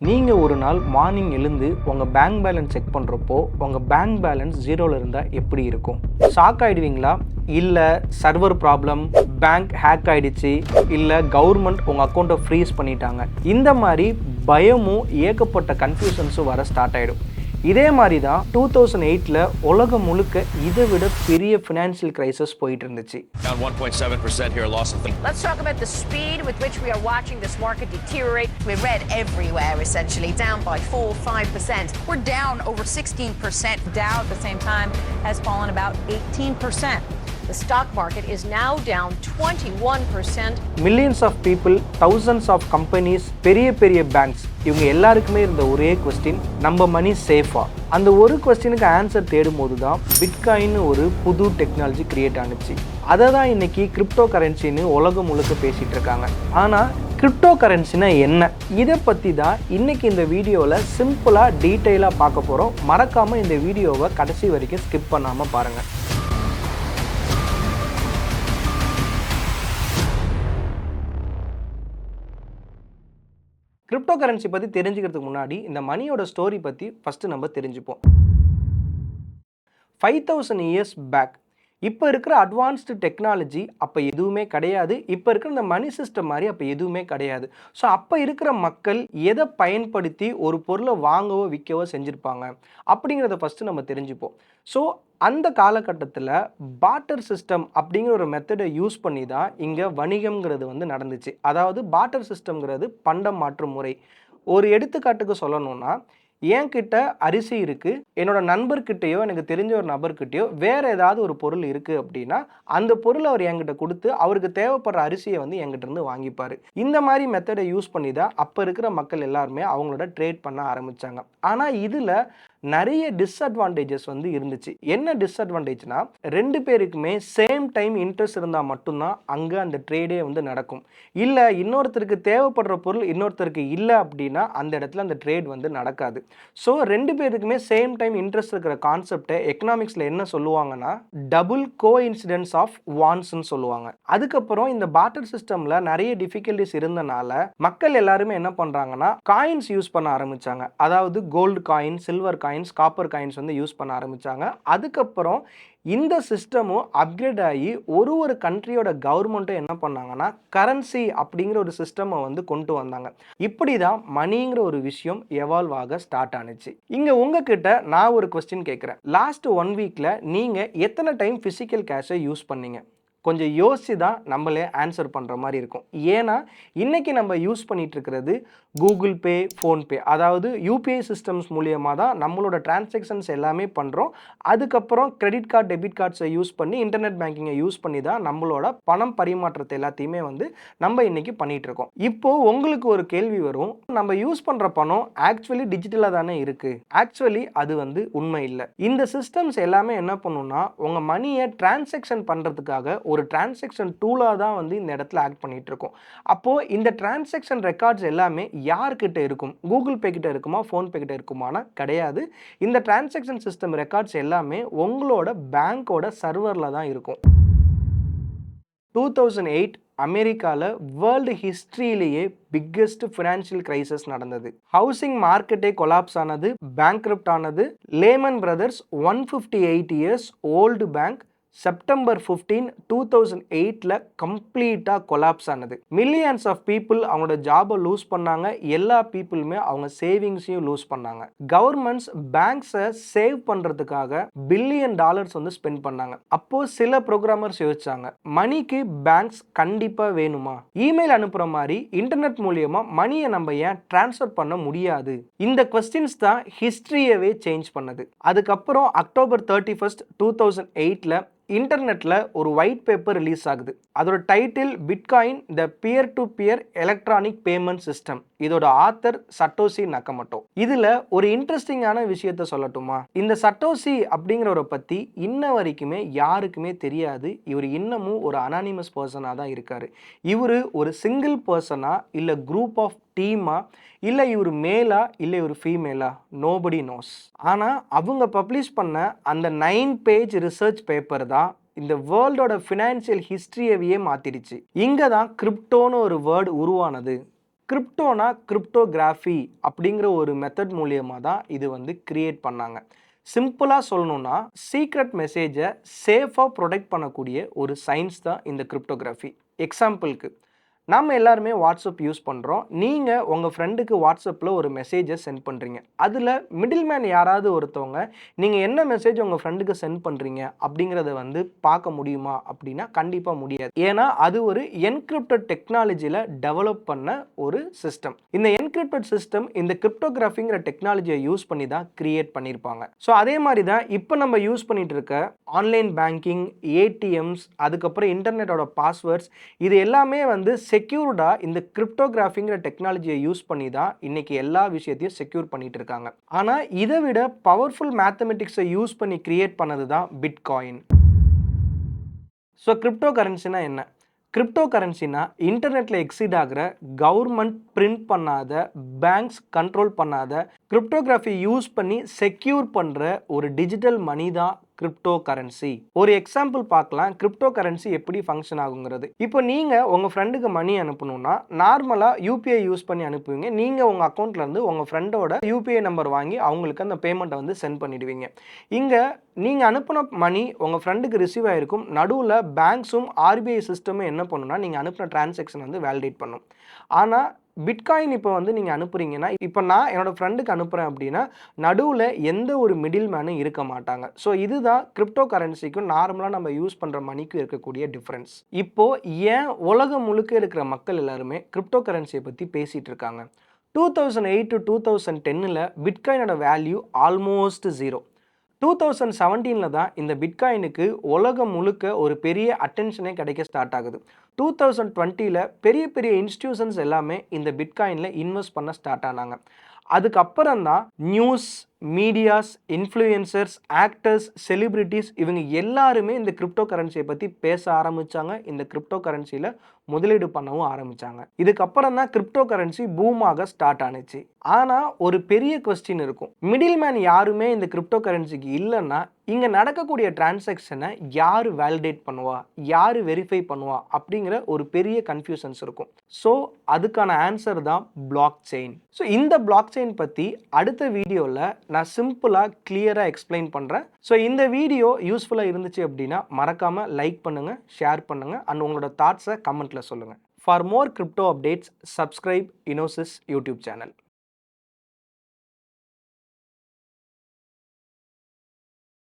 நீங்கள் ஒரு நாள் மார்னிங் எழுந்து உங்கள் பேங்க் பேலன்ஸ் செக் பண்ணுறப்போ உங்கள் பேங்க் பேலன்ஸ் ஜீரோவில் இருந்தால் எப்படி இருக்கும்? ஷாக் ஆகிடுவீங்களா? இல்லை சர்வர் ப்ராப்ளம், பேங்க் ஹேக் ஆகிடுச்சு, இல்லை கவர்மெண்ட் உங்கள் அக்கௌண்ட்டை ஃப்ரீஸ் பண்ணிட்டாங்க, இந்த மாதிரி பயமும் ஏகப்பட்ட கன்ஃபியூஷன்ஸும் வர ஸ்டார்ட் ஆகிடும். இதே மாதிரி தான் 2008ல் உலகம் முழுக்க இதை விட பெரிய ஃபினான்ஷியல் கிரைசிஸ் போயிட்டு இருந்துச்சு. Down 1.7% here, loss of them. Let's talk about the speed with which we are watching this market deteriorate. We're red everywhere, essentially, down by 4-5%. We're down over 16%. Dow at the same time has fallen about 18%. The stock market is now down 21%. Millions of people, thousands of companies, பெரிய banks, இவங்க எல்லாருக்குமே இருந்த ஒரே question, நம்ம மணி சேஃபா? அந்த ஒரு கொஸ்டினுக்கு ஆன்சர் தேடும் போது தான் பிட்காயின் ஒரு புது டெக்னாலஜி கிரியேட் ஆனிச்சு. அதை தான் இன்னைக்கு கிரிப்டோ கரன்சின்னு உலகம் முழுக்க பேசிகிட்டு இருக்காங்க. ஆனால் கிரிப்டோ கரன்சினா என்ன? இதை பற்றி தான் இன்னைக்கு இந்த வீடியோவில் சிம்பிளாக டீட்டெயிலாக பார்க்க போகிறோம். மறக்காமல் இந்த வீடியோவை கடைசி வரைக்கும் ஸ்கிப் பண்ணாமல் பாருங்கள். கிரிப்டோ கரன்சி பற்றி தெரிஞ்சுக்கிறதுக்கு முன்னாடி இந்த மணியோட ஸ்டோரி பற்றி ஃபஸ்ட்டு நம்ம தெரிஞ்சுப்போம். 5000 இயர்ஸ் பேக் இப்போ இருக்கிற அட்வான்ஸ்டு டெக்னாலஜி அப்போ எதுவுமே கிடையாது. இப்போ இருக்கிற இந்த மணி சிஸ்டம் மாதிரி அப்போ எதுவுமே கிடையாது. ஸோ அப்போ இருக்கிற மக்கள் எதை பயன்படுத்தி ஒரு பொருளை வாங்கவோ விற்கவோ செஞ்சுருப்பாங்க அப்படிங்கிறத ஃபஸ்ட்டு நம்ம தெரிஞ்சுப்போம். ஸோ அந்த காலகட்டத்தில் பார்ட்டர் சிஸ்டம் அப்படிங்கிற ஒரு மெத்தடை யூஸ் பண்ணி தான் இங்கே வணிகம்ங்கிறது நடந்துச்சு. அதாவது பார்ட்டர் சிஸ்டம்ங்கிறது பண்டம் மாற்றும் முறை. ஒரு எடுத்துக்காட்டுக்கு சொல்லணும்னா, என்கிட்ட அரிசி இருக்குது, என்னோட நண்பர்கிட்டையோ எனக்கு தெரிஞ்ச ஒரு நபர்கிட்டையோ வேறு ஏதாவது ஒரு பொருள் இருக்குது அப்படின்னா அந்த பொருளை அவர் என்கிட்ட கொடுத்து அவருக்கு தேவைப்படுற அரிசியை என்கிட்ட இருந்து வாங்கிப்பார். இந்த மாதிரி மெத்தடை யூஸ் பண்ணி தான் அப்போ இருக்கிற மக்கள் எல்லாருமே அவங்களோட ட்ரேட் பண்ண ஆரம்பித்தாங்க. ஆனால் இதில் நிறைய டிஸ்அட்வான்டேஜஸ் இருந்துச்சு. என்ன டிஸ்அட்வான்டேஜ்னா, ரெண்டு பேருக்குமே சேம் டைம் இன்ட்ரெஸ்ட் இருந்தால் மட்டும்தான் அங்கே அந்த ட்ரேடே நடக்கும். இல்லை இன்னொருத்தருக்கு தேவைப்படுற பொருள் இன்னொருத்தருக்கு இல்லை அப்படின்னா அந்த இடத்துல அந்த ட்ரேட் நடக்காது. ஸோ ரெண்டு பேருக்குமே சேம் டைம் இன்ட்ரெஸ்ட் இருக்கிற கான்செப்டை எக்கனாமிக்ஸில் என்ன சொல்லுவாங்கன்னா டபுள் கோ இன்சிடென்ஸ் ஆஃப் வான்ஸ்ன்னு சொல்லுவாங்க. அதுக்கப்புறம் இந்த பார்ட்டர் சிஸ்டமில் நிறைய டிஃபிகல்டிஸ் இருந்தனால மக்கள் எல்லாருமே என்ன பண்ணுறாங்கன்னா காயின்ஸ் யூஸ் பண்ண ஆரம்பித்தாங்க. அதாவது gold coin, silver coins, copper coins use பண்ண ஆரம்பித்தாங்க. அதுக்கப்புறம் இந்த சிஸ்டமும் அப்கிரேட் ஆகி ஒரு கண்ட்ரியோட கவர்மெண்ட்டும் என்ன பண்ணாங்கன்னா கரன்சி அப்படிங்கிற ஒரு சிஸ்டமை கொண்டு வந்தாங்க. இப்படி தான் மணிங்கிற ஒரு விஷயம் எவால்வ் ஆக ஸ்டார்ட் ஆனிச்சு. இங்கே உங்ககிட்ட நான் ஒரு கொஸ்டின் கேட்குறேன். லாஸ்ட் 1 வீக்கில் நீங்கள் எத்தனை டைம் ஃபிசிக்கல் கேஷை யூஸ் பண்ணீங்க? கொஞ்சம் யோசிச்சு தான் நம்மளே ஆன்சர் பண்ணுற மாதிரி இருக்கும். ஏன்னா இன்றைக்கி நம்ம யூஸ் பண்ணிகிட்டு இருக்கிறது கூகுள் பே, ஃபோன்பே, அதாவது யூபிஐ சிஸ்டம்ஸ் மூலியமாக தான் நம்மளோட டிரான்சாக்ஷன்ஸ் எல்லாமே பண்ணுறோம். அதுக்கப்புறம் கிரெடிட் கார்டு, டெபிட் கார்ட்ஸை யூஸ் பண்ணி இன்டர்நெட் பேங்கிங்கை யூஸ் பண்ணி தான் நம்மளோட பணம் பரிமாற்றத்தை எல்லாத்தையுமே நம்ம இன்றைக்கி பண்ணிகிட்டு இருக்கோம். இப்போது உங்களுக்கு ஒரு கேள்வி வரும், நம்ம யூஸ் பண்ணுற பணம் ஆக்சுவலி டிஜிட்டலாக தானே இருக்குது? ஆக்சுவலி அது உண்மை இல்லை. இந்த சிஸ்டம்ஸ் எல்லாமே என்ன பண்ணுன்னா உங்கள் மணியை டிரான்சாக்ஷன் பண்ணுறதுக்காக ஒரு டிரான்சாக்ஷன் டூலாக தான் இந்த இடத்துல ஆக்ட் பண்ணிட்டு இருக்கோம். அப்போது இந்த டிரான்சாக்ஷன் ரெக்கார்ட்ஸ் எல்லாமே யார்கிட்ட இருக்கும்? கூகுள் பே கிட்ட இருக்குமா, ஃபோன்பே கிட்ட இருக்குமானா கிடையாது. இந்த டிரான்சாக்ஷன் சிஸ்டம் ரெக்கார்ட்ஸ் எல்லாமே உங்களோட பேங்கோட சர்வரில் தான் இருக்கும். 2008 அமெரிக்காவில் வேர்ல்டு ஹிஸ்ட்ரியிலேயே பிக்கெஸ்ட் ஃபினான்ஷியல் கிரைசிஸ் நடந்தது. ஹவுசிங் மார்க்கெட்டே கொலாப்ஸ் ஆனது, பேங்க்ரப்ட் ஆனது. Layman brothers 158 years old bank September 15, 2008ல் கம்ப்ளீட்டாக கொலாப்ஸ் ஆனது. மில்லியன்ஸ் ஆஃப் பீப்புள் அவங்களோட ஜாபை லூஸ் பண்ணாங்க. எல்லா பீப்புளுமே அவங்க சேவிங்ஸையும் லூஸ் பண்ணாங்க. கவர்மெண்ட்ஸ் பேங்க்ஸை சேவ் பண்ணுறதுக்காக $பில்லியன் ஸ்பெண்ட் பண்ணாங்க. அப்போது சில ப்ரோக்ராமர்ஸ் யோசிச்சாங்க, மணிக்கு பேங்க்ஸ் கண்டிப்பாக வேணுமா? இமெயில் அனுப்புகிற மாதிரி இன்டர்நெட் மூலியமாக மணியை நம்ம ஏன் டிரான்ஸ்ஃபர் பண்ண முடியாது? இந்த கொஸ்டின்ஸ் தான் ஹிஸ்ட்ரியவே சேஞ்ச் பண்ணது. அதுக்கப்புறம் அக்டோபர் 31, 2008ல் இன்டர்நெட்டில் ஒரு ஒயிட் பேப்பர் ரிலீஸ் ஆகுது. அதோட title bitcoin the peer to peer electronic payment system. இதோட ஆத்தர் சட்டோசி நக்கமோட்டோ. இதில் ஒரு இன்ட்ரெஸ்டிங்கான விஷயத்த சொல்லட்டுமா? இந்த சட்டோசி அப்படிங்கிறவரை பற்றி இன்ன வரைக்குமே யாருக்குமே தெரியாது. இவர் இன்னமும் ஒரு அனானிமஸ் பர்சனாக தான் இருக்கார். இவர் ஒரு சிங்கிள் பர்சனா இல்லை குரூப் ஆஃப் டீமா, இல்லை இவர் மேலா இல்லை இவர் ஃபீமேலா, நோபடி நோஸ். ஆனால் அவங்க பப்ளிஷ் பண்ண அந்த 9 பேஜ் ரிசர்ச் பேப்பர் தான் இந்த வேர்ல்டோட ஃபினான்ஷியல் ஹிஸ்ட்ரியவையே மாற்றிடுச்சு. இங்கே தான் கிரிப்டோன்னு ஒரு வேர்டு உருவானது. கிரிப்டோனா கிரிப்டோகிராஃபி அப்படிங்கிற ஒரு மெத்தட் மூலியமாக தான் இது வந்து கிரியேட் பண்ணாங்க. சிம்பிளாக சொல்லணும்னா சீக்ரெட் மெசேஜை சேஃபாக ப்ரொடெக்ட் பண்ணக்கூடிய ஒரு சயின்ஸ் தான் இந்த கிரிப்டோகிராஃபி. எக்ஸாம்பிளுக்கு நம்ம எல்லாருமே வாட்ஸ்அப் யூஸ் பண்ணுறோம். நீங்கள் உங்கள் ஃப்ரெண்டுக்கு வாட்ஸ்அப்பில் ஒரு மெசேஜை சென்ட் பண்ணுறீங்க. அதில் மிடில் மேன் யாராவது ஒருத்தவங்க நீங்கள் என்ன மெசேஜ் உங்கள் ஃப்ரெண்டுக்கு சென்ட் பண்ணுறீங்க அப்படிங்கிறத வந்து பார்க்க முடியுமா அப்படின்னா கண்டிப்பாக முடியாது. ஏன்னா அது ஒரு என்கிரிப்டட் டெக்னாலஜியில் டெவலப் பண்ண ஒரு சிஸ்டம். இந்த என்கிரிப்டட் சிஸ்டம் இந்த கிரிப்டோகிராஃபிங்கிற டெக்னாலஜியை யூஸ் பண்ணி தான் கிரியேட் பண்ணியிருப்பாங்க. ஸோ அதே மாதிரி தான் இப்போ நம்ம யூஸ் பண்ணிட்டு இருக்க ஆன்லைன் பேங்கிங், ஏடிஎம்ஸ், அதுக்கப்புறம் இன்டர்நெட்டோட பாஸ்வேர்ட்ஸ், இது எல்லாமே வந்து செக்யூர்டாக இந்த கிரிப்டோகிராஃபிங்கிற டெக்னாலஜியை யூஸ் பண்ணி தான் இன்றைக்கி எல்லா விஷயத்தையும் செக்யூர் பண்ணிட்டு இருக்காங்க. ஆனால் இதை விட பவர்ஃபுல் மேத்தமெட்டிக்ஸை யூஸ் பண்ணி கிரியேட் பண்ணது தான் பிட்காயின். ஸோ கிரிப்டோ கரன்சினா என்ன? கிரிப்டோ கரன்சினா இன்டர்நெட்டில் எக்ஸிட் ஆகிற, கவர்மெண்ட் பிரிண்ட் பண்ணாத, பேங்க்ஸ் கண்ட்ரோல் பண்ணாத, கிரிப்டோகிராஃபி யூஸ் பண்ணி செக்யூர் பண்ணுற ஒரு டிஜிட்டல் மணி தான் கிரிப்டோ கரன்சி. ஒரு எக்ஸாம்பிள் பார்க்கலாம் கிரிப்டோ கரன்சி எப்படி ஃபங்க்ஷன் ஆகுங்கிறது. இப்போ நீங்கள் உங்கள் ஃப்ரெண்டுக்கு மணி அனுப்பணும்னா நார்மலாக யூபிஐ யூஸ் பண்ணி அனுப்புவீங்க. நீங்கள் உங்கள் அக்கௌண்ட்லேருந்து உங்கள் ஃப்ரெண்டோட யூபிஐ நம்பர் வாங்கி அவங்களுக்கு அந்த பேமெண்ட்டை வந்து சென்ட் பண்ணிடுவீங்க. இங்கே நீங்கள் அனுப்பின மணி உங்கள் ஃப்ரெண்டுக்கு ரிசீவ் ஆகிருக்கும். நடுவில் பேங்க்ஸும் ஆர்பிஐ சிஸ்டமும் என்ன பண்ணுன்னா நீங்கள் அனுப்பின டிரான்சாக்ஷன் வந்து வேலிடேட் பண்ணும். ஆனால் பிட்காயின் இப்போ வந்து நீங்கள் அனுப்புறீங்கன்னா, இப்போ நான் என்னோடய ஃப்ரெண்டுக்கு அனுப்புகிறேன் அப்படின்னா நடுவில் எந்த ஒரு மிடில் மேனும் இருக்க மாட்டாங்க. ஸோ இதுதான் கிரிப்டோ கரன்சிக்கும் நார்மலாக நம்ம யூஸ் பண்ணுற மணிக்கும் இருக்கக்கூடிய டிஃப்ரென்ஸ். இப்போது ஏன் உலகம் முழுக்க இருக்கிற மக்கள் எல்லாருமே கிரிப்டோ கரன்சியை பற்றி பேசிகிட்டு இருக்காங்க? 2008 to 2010 பிட்காயினோட வேல்யூ ஆல்மோஸ்ட் 0. 2017 தான் இந்த பிட்காயினுக்கு உலகம் முழுக்க ஒரு பெரிய அட்டென்ஷனே கிடைக்க ஸ்டார்ட் ஆகுது. 2020 பெரிய பெரிய இன்ஸ்டிடியூஷன்ஸ் எல்லாமே இந்த பிட்காயினில் இன்வெஸ்ட் பண்ண ஸ்டார்ட் ஆனாங்க. அதுக்கப்புறம் தான் news, medias, influencers, actors, celebrities இவங்க எல்லாருமே இந்த கிரிப்டோ கரன்சியை பற்றி பேச ஆரம்பித்தாங்க. இந்த கிரிப்டோ கரன்சியில் முதலீடு பண்ணவும் ஆரம்பித்தாங்க. இதுக்கப்புறம் தான் கிரிப்டோ கரன்சி பூமாக ஸ்டார்ட் ஆனிச்சு. ஆனால் ஒரு பெரிய கொஸ்டின் இருக்கும். மிடில் மேன் யாருமே இந்த கிரிப்டோ கரன்சிக்கு இல்லைன்னா இங்கே நடக்கக்கூடிய டிரான்சாக்ஷனை யார் வேலிடேட் பண்ணுவா, யார் வெரிஃபை பண்ணுவா அப்படிங்கிற ஒரு பெரிய கன்ஃபியூஷன்ஸ் இருக்கும். ஸோ அதுக்கான ஆன்சர் தான் பிளாக் செயின். ஸோ இந்த பிளாக் செயின் பற்றி அடுத்த வீடியோவில் நான் சிம்பிளாக கிளியராக எக்ஸ்பிளைன் பண்ணுறேன். ஸோ இந்த வீடியோ யூஸ்ஃபுல்லாக இருந்துச்சு அப்படின்னா மறக்காமல் லைக் பண்ணுங்கள், ஷேர் பண்ணுங்கள் அண்ட் உங்களோட தாட்ஸை கமெண்ட்டில் சொல்லுங்கள். For more crypto updates subscribe இனோசிஸ் யூடியூப் சேனல்.